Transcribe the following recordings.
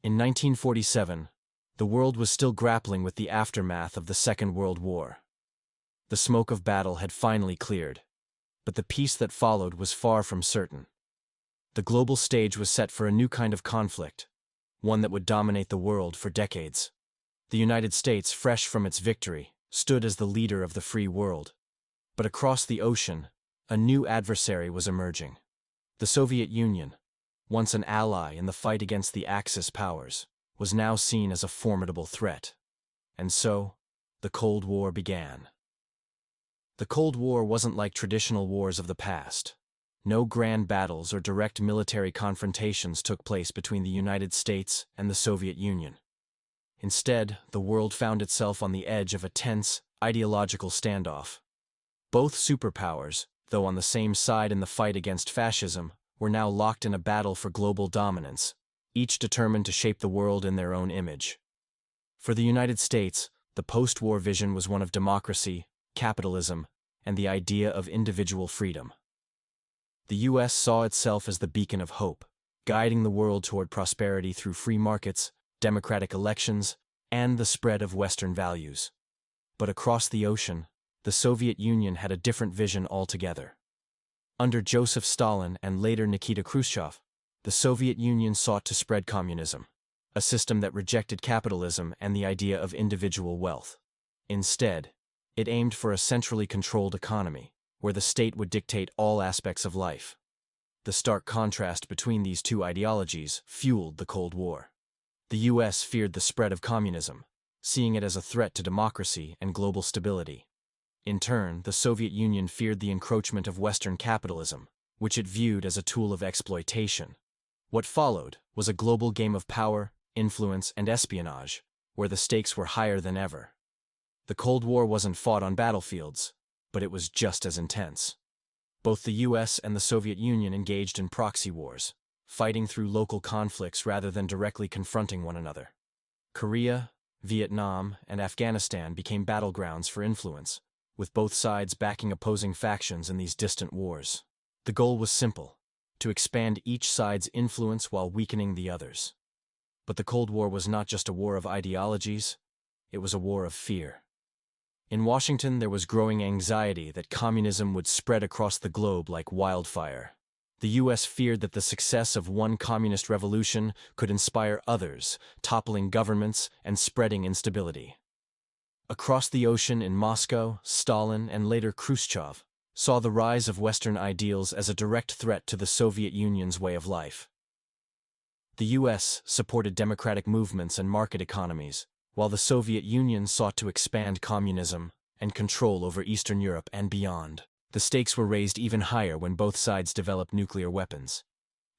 In 1947, the world was still grappling with the aftermath of the Second World War. The smoke of battle had finally cleared, but the peace that followed was far from certain. The global stage was set for a new kind of conflict, one that would dominate the world for decades. The United States, fresh from its victory, stood as the leader of the free world. But across the ocean, a new adversary was emerging. The Soviet Union, once an ally in the fight against the Axis powers, was now seen as a formidable threat. And so, the Cold War began. The Cold War wasn't like traditional wars of the past. No grand battles or direct military confrontations took place between the United States and the Soviet Union. Instead, the world found itself on the edge of a tense, ideological standoff. Both superpowers, though on the same side in the fight against fascism, were now locked in a battle for global dominance, each determined to shape the world in their own image. For the United States, the post-war vision was one of democracy, capitalism, and the idea of individual freedom. The U.S. saw itself as the beacon of hope, guiding the world toward prosperity through free markets, democratic elections, and the spread of Western values. But across the ocean, the Soviet Union had a different vision altogether. Under Joseph Stalin and later Nikita Khrushchev, the Soviet Union sought to spread communism, a system that rejected capitalism and the idea of individual wealth. Instead, it aimed for a centrally controlled economy, where the state would dictate all aspects of life. The stark contrast between these two ideologies fueled the Cold War. The U.S. feared the spread of communism, seeing it as a threat to democracy and global stability. In turn, the Soviet Union feared the encroachment of Western capitalism, which it viewed as a tool of exploitation. What followed was a global game of power, influence, and espionage, where the stakes were higher than ever. The Cold War wasn't fought on battlefields, but it was just as intense. Both the U.S. and the Soviet Union engaged in proxy wars, fighting through local conflicts rather than directly confronting one another. Korea, Vietnam, and Afghanistan became battlegrounds for influence, with both sides backing opposing factions in these distant wars. The goal was simple: to expand each side's influence while weakening the others. But the Cold War was not just a war of ideologies, it was a war of fear. In Washington, there was growing anxiety that communism would spread across the globe like wildfire. The U.S. feared that the success of one communist revolution could inspire others, toppling governments and spreading instability. Across the ocean in Moscow, Stalin and later Khrushchev saw the rise of Western ideals as a direct threat to the Soviet Union's way of life. The U.S. supported democratic movements and market economies, while the Soviet Union sought to expand communism and control over Eastern Europe and beyond. The stakes were raised even higher when both sides developed nuclear weapons.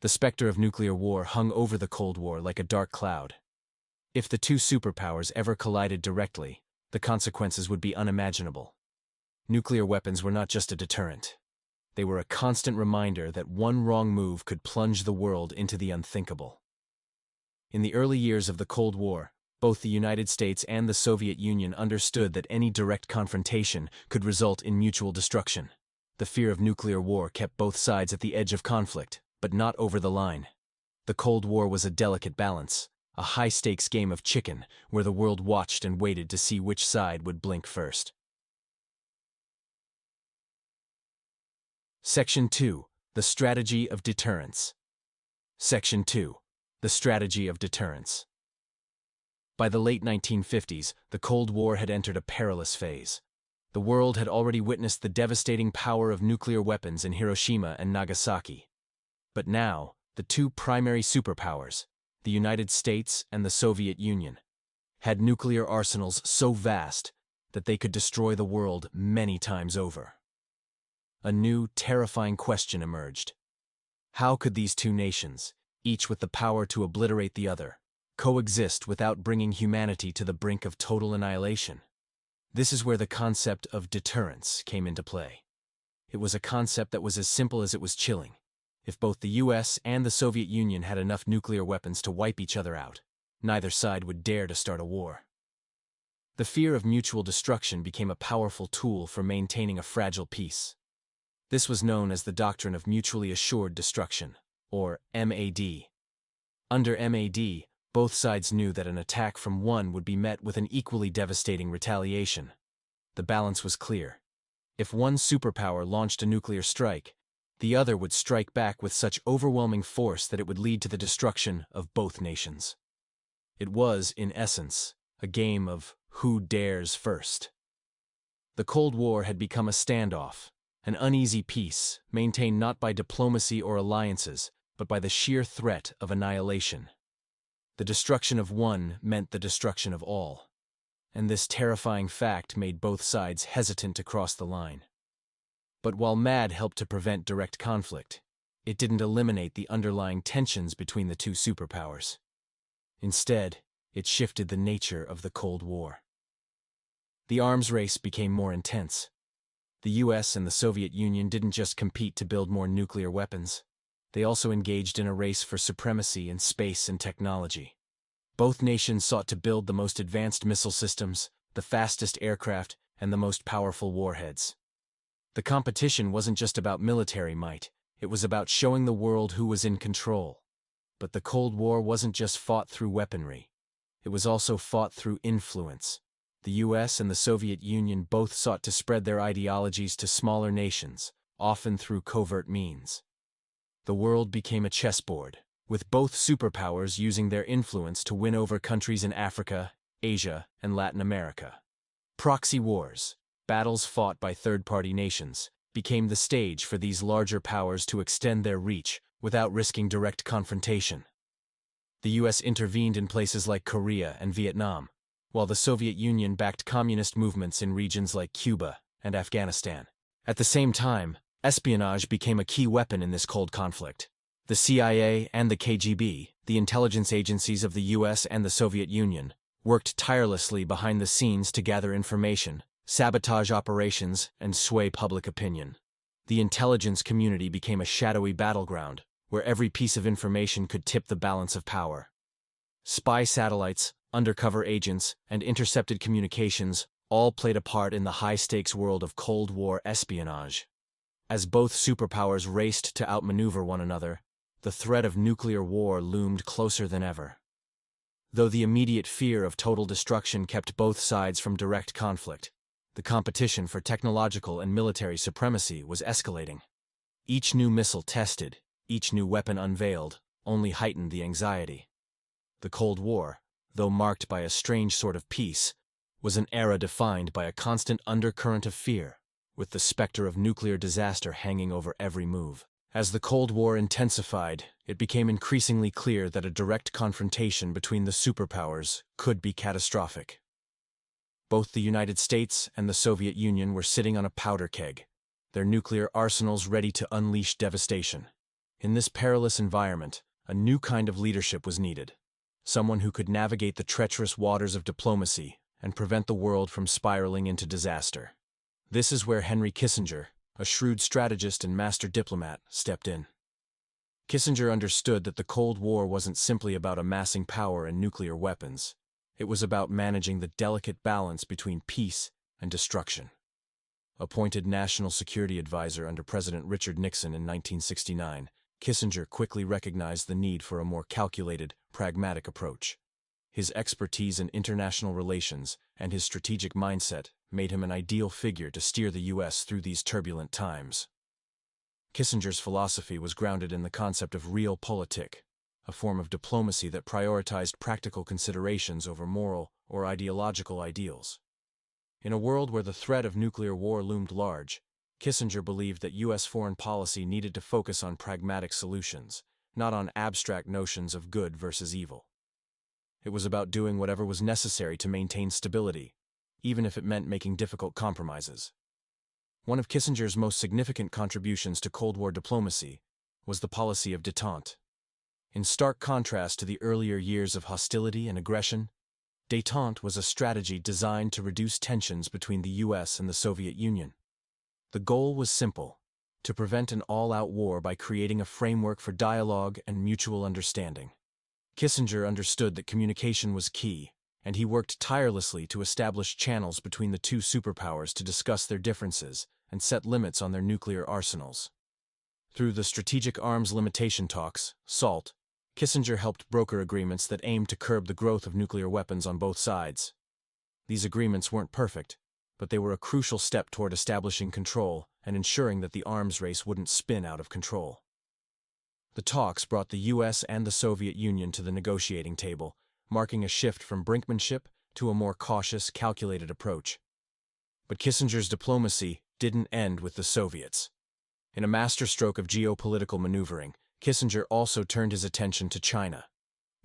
The specter of nuclear war hung over the Cold War like a dark cloud. If the two superpowers ever collided directly, the consequences would be unimaginable. Nuclear weapons were not just a deterrent. They were a constant reminder that one wrong move could plunge the world into the unthinkable. In the early years of the Cold War, both the United States and the Soviet Union understood that any direct confrontation could result in mutual destruction. The fear of nuclear war kept both sides at the edge of conflict, but not over the line. The Cold War was a delicate balance, a high-stakes game of chicken where the world watched and waited to see which side would blink first. Section 2. The Strategy of Deterrence. Section 2. The Strategy of Deterrence. By the late 1950s, the Cold War had entered a perilous phase. The world had already witnessed the devastating power of nuclear weapons in Hiroshima and Nagasaki. But now, the two primary superpowers, the United States and the Soviet Union, had nuclear arsenals so vast that they could destroy the world many times over. A new, terrifying question emerged. How could these two nations, each with the power to obliterate the other, coexist without bringing humanity to the brink of total annihilation? This is where the concept of deterrence came into play. It was a concept that was as simple as it was chilling. If both the U.S. and the Soviet Union had enough nuclear weapons to wipe each other out, neither side would dare to start a war. The fear of mutual destruction became a powerful tool for maintaining a fragile peace. This was known as the doctrine of mutually assured destruction, or MAD. Under MAD, Both sides knew that an attack from one would be met with an equally devastating retaliation. The balance was clear. If one superpower launched a nuclear strike, the other would strike back with such overwhelming force that it would lead to the destruction of both nations. It was, in essence, a game of who dares first. The Cold War had become a standoff, an uneasy peace, maintained not by diplomacy or alliances, but by the sheer threat of annihilation. The destruction of one meant the destruction of all, and this terrifying fact made both sides hesitant to cross the line. But while MAD helped to prevent direct conflict, it didn't eliminate the underlying tensions between the two superpowers. Instead, it shifted the nature of the Cold War. The arms race became more intense. The US and the Soviet Union didn't just compete to build more nuclear weapons. They also engaged in a race for supremacy in space and technology. Both nations sought to build the most advanced missile systems, the fastest aircraft, and the most powerful warheads. The competition wasn't just about military might, it was about showing the world who was in control. But the Cold War wasn't just fought through weaponry. It was also fought through influence. The US and the Soviet Union both sought to spread their ideologies to smaller nations, often through covert means. The world became a chessboard, with both superpowers using their influence to win over countries in Africa, Asia, and Latin America. Proxy wars, battles fought by third-party nations, became the stage for these larger powers to extend their reach without risking direct confrontation. The US intervened in places like Korea and Vietnam, while the Soviet Union backed communist movements in regions like Cuba and Afghanistan. At the same time, espionage became a key weapon in this cold conflict. The CIA and the KGB, the intelligence agencies of the US and the Soviet Union, worked tirelessly behind the scenes to gather information, sabotage operations, and sway public opinion. The intelligence community became a shadowy battleground, where every piece of information could tip the balance of power. Spy satellites, undercover agents, and intercepted communications all played a part in the high-stakes world of Cold War espionage. As both superpowers raced to outmaneuver one another, the threat of nuclear war loomed closer than ever. Though the immediate fear of total destruction kept both sides from direct conflict, the competition for technological and military supremacy was escalating. Each new missile tested, each new weapon unveiled, only heightened the anxiety. The Cold War, though marked by a strange sort of peace, was an era defined by a constant undercurrent of fear, with the specter of nuclear disaster hanging over every move. As the Cold War intensified, it became increasingly clear that a direct confrontation between the superpowers could be catastrophic. Both the United States and the Soviet Union were sitting on a powder keg, their nuclear arsenals ready to unleash devastation. In this perilous environment, a new kind of leadership was needed, someone who could navigate the treacherous waters of diplomacy and prevent the world from spiraling into disaster. This is where Henry Kissinger, a shrewd strategist and master diplomat, stepped in. Kissinger understood that the Cold War wasn't simply about amassing power and nuclear weapons. It was about managing the delicate balance between peace and destruction. Appointed National Security Advisor under President Richard Nixon in 1969, Kissinger quickly recognized the need for a more calculated, pragmatic approach. His expertise in international relations and his strategic mindset made him an ideal figure to steer the U.S. through these turbulent times. Kissinger's philosophy was grounded in the concept of realpolitik, a form of diplomacy that prioritized practical considerations over moral or ideological ideals. In a world where the threat of nuclear war loomed large, Kissinger believed that U.S. foreign policy needed to focus on pragmatic solutions, not on abstract notions of good versus evil. It was about doing whatever was necessary to maintain stability, even if it meant making difficult compromises. One of Kissinger's most significant contributions to Cold War diplomacy was the policy of détente. In stark contrast to the earlier years of hostility and aggression, détente was a strategy designed to reduce tensions between the U.S. and the Soviet Union. The goal was simple: to prevent an all-out war by creating a framework for dialogue and mutual understanding. Kissinger understood that communication was key, and he worked tirelessly to establish channels between the two superpowers to discuss their differences and set limits on their nuclear arsenals. Through the Strategic Arms Limitation Talks, SALT, Kissinger helped broker agreements that aimed to curb the growth of nuclear weapons on both sides. These agreements weren't perfect, but they were a crucial step toward establishing control and ensuring that the arms race wouldn't spin out of control. The talks brought the US and the Soviet Union to the negotiating table, marking a shift from brinkmanship to a more cautious, calculated approach. But Kissinger's diplomacy didn't end with the Soviets. In a masterstroke of geopolitical maneuvering, Kissinger also turned his attention to China.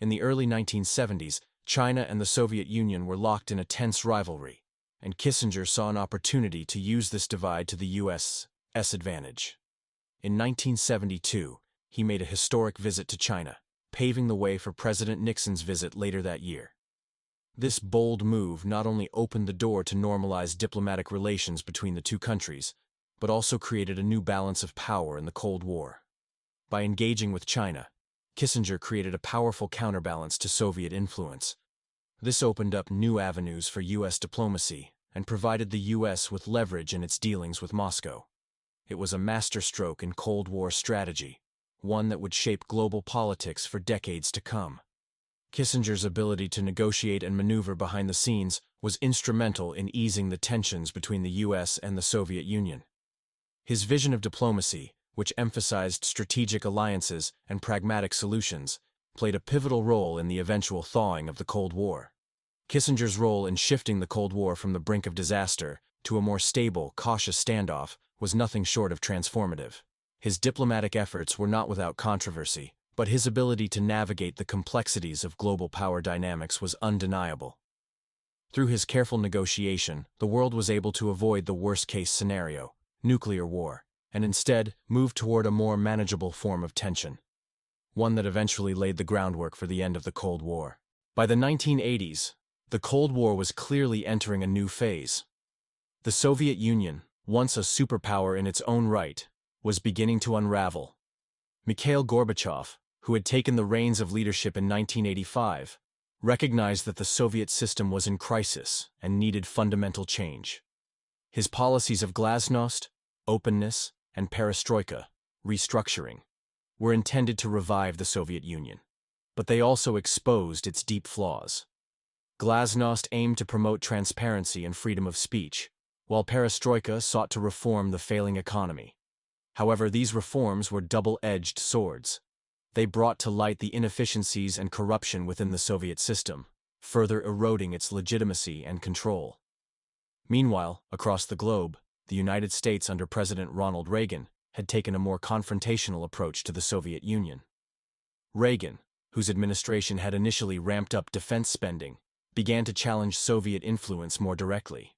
In the early 1970s, China and the Soviet Union were locked in a tense rivalry, and Kissinger saw an opportunity to use this divide to the US's advantage. In 1972, he made a historic visit to China, paving the way for President Nixon's visit later that year. This bold move not only opened the door to normalize diplomatic relations between the two countries, but also created a new balance of power in the Cold War. By engaging with China, Kissinger created a powerful counterbalance to Soviet influence. This opened up new avenues for U.S. diplomacy and provided the U.S. with leverage in its dealings with Moscow. It was a masterstroke in Cold War strategy, one that would shape global politics for decades to come. Kissinger's ability to negotiate and maneuver behind the scenes was instrumental in easing the tensions between the U.S. and the Soviet Union. His vision of diplomacy, which emphasized strategic alliances and pragmatic solutions, played a pivotal role in the eventual thawing of the Cold War. Kissinger's role in shifting the Cold War from the brink of disaster to a more stable, cautious standoff was nothing short of transformative. His diplomatic efforts were not without controversy, but his ability to navigate the complexities of global power dynamics was undeniable. Through his careful negotiation, the world was able to avoid the worst-case scenario, nuclear war, and instead move toward a more manageable form of tension, one that eventually laid the groundwork for the end of the Cold War. By the 1980s, the Cold War was clearly entering a new phase. The Soviet Union, once a superpower in its own right, was beginning to unravel. Mikhail Gorbachev, who had taken the reins of leadership in 1985, recognized that the Soviet system was in crisis and needed fundamental change. His policies of glasnost, openness, and perestroika, restructuring, were intended to revive the Soviet Union, but they also exposed its deep flaws. Glasnost aimed to promote transparency and freedom of speech, while perestroika sought to reform the failing economy. However, these reforms were double-edged swords. They brought to light the inefficiencies and corruption within the Soviet system, further eroding its legitimacy and control. Meanwhile, across the globe, the United States under President Ronald Reagan had taken a more confrontational approach to the Soviet Union. Reagan, whose administration had initially ramped up defense spending, began to challenge Soviet influence more directly.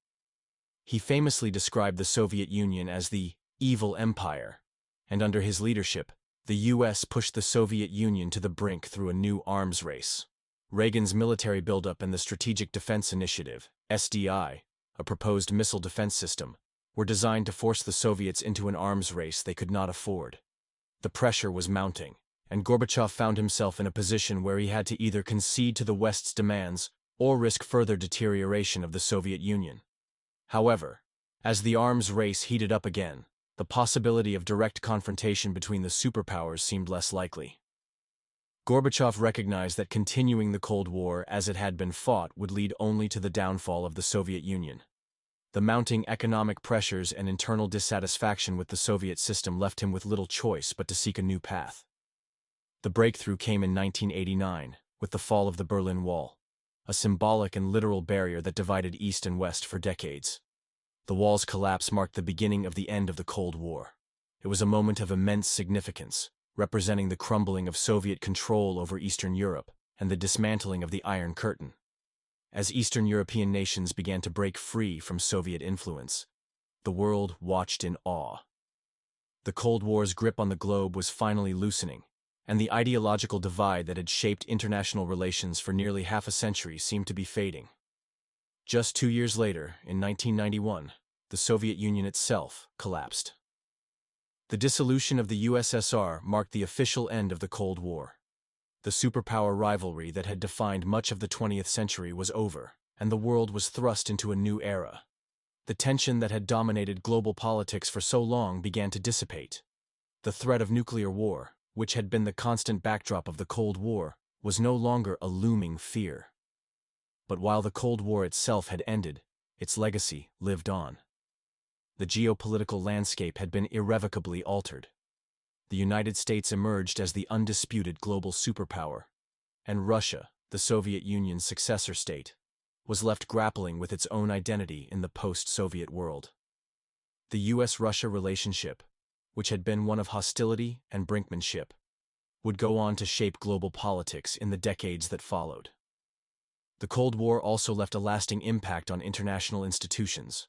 He famously described the Soviet Union as the evil empire, and under his leadership, the U.S. pushed the Soviet Union to the brink through a new arms race. Reagan's military buildup and the Strategic Defense Initiative, SDI, a proposed missile defense system, were designed to force the Soviets into an arms race they could not afford. The pressure was mounting, and Gorbachev found himself in a position where he had to either concede to the West's demands or risk further deterioration of the Soviet Union. However, as the arms race heated up again, the possibility of direct confrontation between the superpowers seemed less likely. Gorbachev recognized that continuing the Cold War as it had been fought would lead only to the downfall of the Soviet Union. The mounting economic pressures and internal dissatisfaction with the Soviet system left him with little choice but to seek a new path. The breakthrough came in 1989, with the fall of the Berlin Wall, a symbolic and literal barrier that divided East and West for decades. The wall's collapse marked the beginning of the end of the Cold War. It was a moment of immense significance, representing the crumbling of Soviet control over Eastern Europe and the dismantling of the Iron Curtain. As Eastern European nations began to break free from Soviet influence, the world watched in awe. The Cold War's grip on the globe was finally loosening, and the ideological divide that had shaped international relations for nearly half a century seemed to be fading. Just 2 years later, in 1991, the Soviet Union itself collapsed. The dissolution of the USSR marked the official end of the Cold War. The superpower rivalry that had defined much of the 20th century was over, and the world was thrust into a new era. The tension that had dominated global politics for so long began to dissipate. The threat of nuclear war, which had been the constant backdrop of the Cold War, was no longer a looming fear. But while the Cold War itself had ended, its legacy lived on. The geopolitical landscape had been irrevocably altered. The United States emerged as the undisputed global superpower, and Russia, the Soviet Union's successor state, was left grappling with its own identity in the post-Soviet world. The U.S.-Russia relationship, which had been one of hostility and brinkmanship, would go on to shape global politics in the decades that followed. The Cold War also left a lasting impact on international institutions.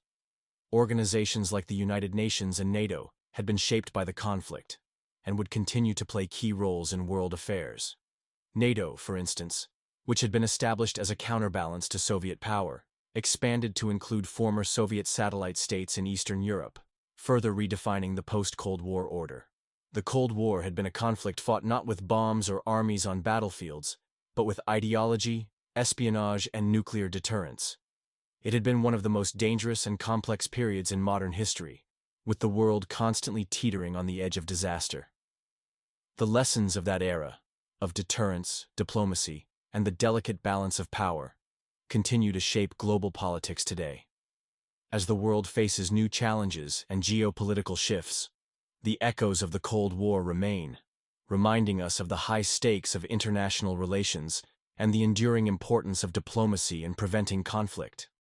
Organizations like the United Nations and NATO had been shaped by the conflict and would continue to play key roles in world affairs. NATO, for instance, which had been established as a counterbalance to Soviet power, expanded to include former Soviet satellite states in Eastern Europe, further redefining the post-Cold War order. The Cold War had been a conflict fought not with bombs or armies on battlefields, but with ideology, espionage, and nuclear deterrence. It had been one of the most dangerous and complex periods in modern history, with the world constantly teetering on the edge of disaster. The lessons of that era, of deterrence, diplomacy, and the delicate balance of power, continue to shape global politics today. As the world faces new challenges and geopolitical shifts, the echoes of the Cold War remain, reminding us of the high stakes of international relations and the enduring importance of diplomacy in preventing conflict.